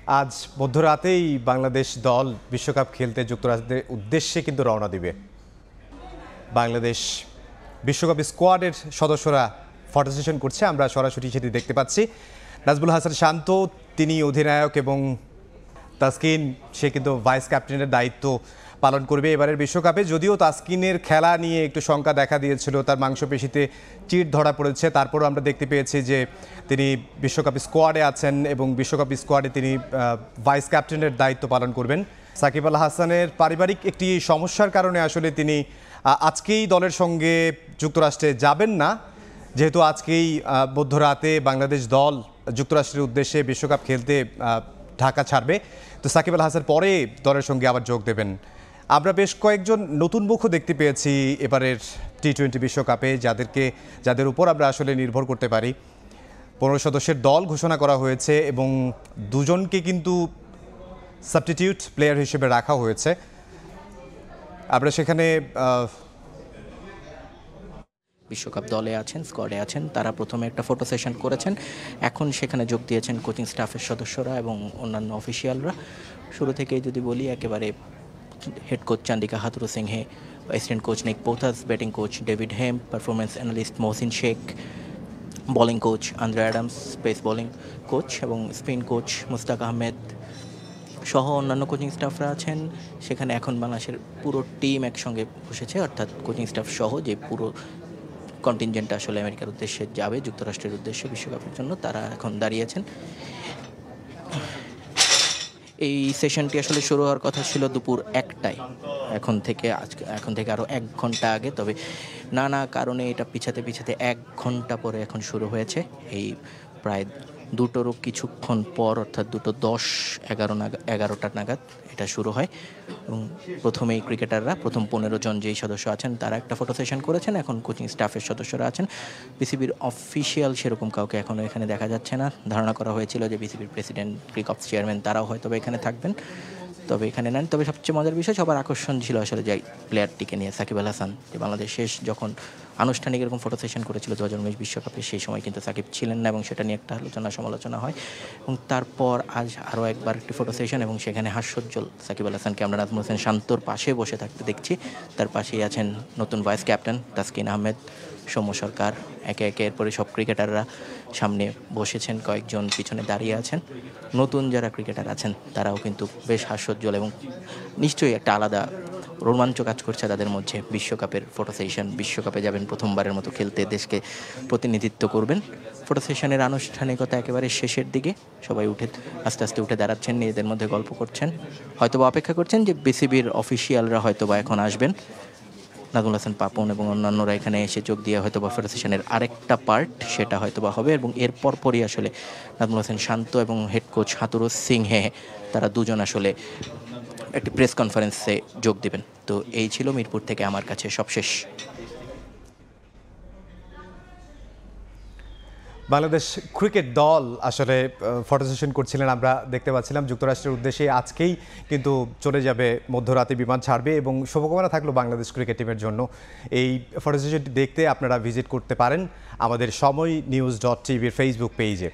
আজ মধ্যরাতেই বাংলাদেশ দল বিশ্বকাপ খেলতে যুক্তরাষ্ট্রের উদ্দেশ্যে কিন্তু রওনা দিবে। বাংলাদেশ বিশ্বকাপ স্কোয়াডের সদস্যরা ফটো সেশন করছে, আমরা সরাসরি সেটি দেখতে পাচ্ছি। নাজমুল হাসান শান্ত তিনি অধিনায়ক এবং তাসকিন সে কিন্তু ভাইস ক্যাপ্টেনের দায়িত্ব পালন করবে এবারের বিশ্বকাপে। যদিও তাসকিনের খেলা নিয়ে একটু শঙ্কা দেখা দিয়েছিল, তার মাংসপেশিতে চিট ধরা পড়েছে, তারপরও আমরা দেখতে পেয়েছি যে তিনি বিশ্বকাপ স্কোয়াডে আছেন এবং বিশ্বকাপ স্কোয়াডে তিনি ভাইস ক্যাপ্টেনের দায়িত্ব পালন করবেন। সাকিব আল হাসানের পারিবারিক একটি সমস্যার কারণে আসলে তিনি আজকেই দলের সঙ্গে যুক্তরাষ্ট্রে যাবেন না, যেহেতু আজকেই মধ্যরাতে বাংলাদেশ দল যুক্তরাষ্ট্রের উদ্দেশ্যে বিশ্বকাপ খেলতে ঢাকা ছাড়বে। তো সাকিব আল হাসান পরে দলের সঙ্গে আবার যোগ দেবেন। আমরা বেশ কয়েকজন নতুন মুখও দেখতে পেয়েছি এবারের টি-20 বিশ্বকাপে, যাদের উপর আমরা আসলে নির্ভর করতে পারি। 15 সদস্যের দল ঘোষণা করা হয়েছে এবং দুজনকে কিন্তু সাবস্টিটিউট প্লেয়ার হিসেবে রাখা হয়েছে। আমরা সেখানে বিশ্বকাপ দলে আছেন, স্কোয়াডে আছেন, তারা প্রথমে একটা ফটো সেশন করেছেন। এখন সেখানে যোগ দিয়েছেন কোচিং স্টাফের সদস্যরা এবং অন্যান্য অফিসিয়ালরা। শুরু থেকেই যদি বলি, একেবারে head coach Chandika Hathurusingha, assistant coach Nick Pothas, batting coach David Hemp, performance analyst Mohsin Sheikh, bowling coach Andre Adams, pace bowling coach এবং স্পিন কোচ মুস্তাক আহমেদ সহ অন্যান্য কোচিং স্টাফরা আছেন। সেখানে এখন বাংলাদেশের পুরো টিম একসঙ্গে বসেছে, অর্থাৎ কোচিং স্টাফ সহ যে পুরো কন্টিনজেন্ট আসলে আমেরিকার উদ্দেশ্যে যাবে, যুক্তরাষ্ট্রের উদ্দেশ্যে বিশ্বকাপের জন্য, তারা এখন দাঁড়িয়েছেন। এই সেশনটি আসলে শুরু হওয়ার কথা ছিল দুপুর 1টায়, এখন থেকে আরও 1 ঘন্টা আগে, তবে নানা কারণে এটা পিছাতে 1 ঘন্টা পরে এখন শুরু হয়েছে। এই প্রায় 2টোরও কিছুক্ষণ পর, অর্থাৎ 2:10-11টা নাগাদ এটা শুরু হয়। এবং প্রথমেই ক্রিকেটাররা, প্রথম 15 জন যেই সদস্য আছেন তারা একটা ফটো সেশন করেছেন। এখন কোচিং স্টাফের সদস্যরা আছেন। বিসিবির অফিসিয়াল সেরকম কাউকে এখনও এখানে দেখা যাচ্ছে না। ধারণা করা হয়েছিল যে বিসিবির প্রেসিডেন্ট, ক্রিকঅপস চেয়ারম্যান তারাও হয়তো এখানে থাকবেন, তবে এখানে নেন। তবে সবচেয়ে মজার বিষয়, সবার আকর্ষণ ছিল আসলে যে প্লেয়ারটিকে নিয়ে, সাকিব আল হাসান, যে বাংলাদেশ শেষ যখন আনুষ্ঠানিক এরকম ফটো সেশন করেছিল 2019 বিশ্বকাপে, সেই সময় কিন্তু সাকিব ছিলেন না এবং সেটা নিয়ে একটা সমালোচনা হয়। এবং তারপর আজ আরও একবার একটি ফটো সেশন, এবং সেখানে হাস্যোজ্জ্বল সাকিব আল হাসানকে আমরা নাজমুল হোসেন শান্তর পাশে বসে থাকতে দেখছি। তার পাশেই আছেন নতুন ভাইস ক্যাপ্টেন তাসকিন আহমেদ, সৌম্য সরকার, একে একে এরপরে সব ক্রিকেটাররা সামনে বসেছেন, কয়েকজন পিছনে দাঁড়িয়ে আছেন। নতুন যারা ক্রিকেটার আছেন তারাও কিন্তু বেশ হাস্যোজ্জ্বল এবং নিশ্চয়ই একটা আলাদা রোমাঞ্চ কাজ করছে তাদের মধ্যে। বিশ্বকাপের ফটো সেশন, বিশ্বকাপে যাবেন, প্রথমবারের মতো খেলতে, দেশকে প্রতিনিধিত্ব করবেন। ফটো সেশনের আনুষ্ঠানিকতা একেবারে শেষের দিকে, সবাই আস্তে আস্তে উঠে দাঁড়াচ্ছেন, নিজেদের মধ্যে গল্প করছেন, হয়তোবা অপেক্ষা করছেন যে বিসিবির অফিসিয়ালরা হয়তোবা এখন আসবেন। নাজমুল হাসান পাপন এবং অন্যান্যরা এখানে এসে যোগ দিয়ে হয়তোবা ফটো সেশনের আরেকটা পার্ট সেটা হয়তোবা হবে, এবং এর পরপরই আসলে নাজমুল হাসান শান্ত এবং হেড কোচ হাতুরু সিংহে তারা দুজন আসলে একটি প্রেস কনফারেন্সে যোগ দেবেন। তো এই ছিল মিরপুর থেকে আমার কাছে সবশেষ। বাংলাদেশ ক্রিকেট দল আসলে ফটো সেশন করছিলেন, আমরা দেখতে পাচ্ছিলাম। যুক্তরাষ্ট্রের উদ্দেশ্যে আজকেই কিন্তু চলে যাবে, মধ্যরাতে বিমান ছাড়বে এবং শুভকামনা থাকলো বাংলাদেশ ক্রিকেট টিমের জন্য। এই ফটো সেশনটি দেখতে আপনারা ভিজিট করতে পারেন আমাদের সময় নিউজ.tv ফেসবুক পেজে।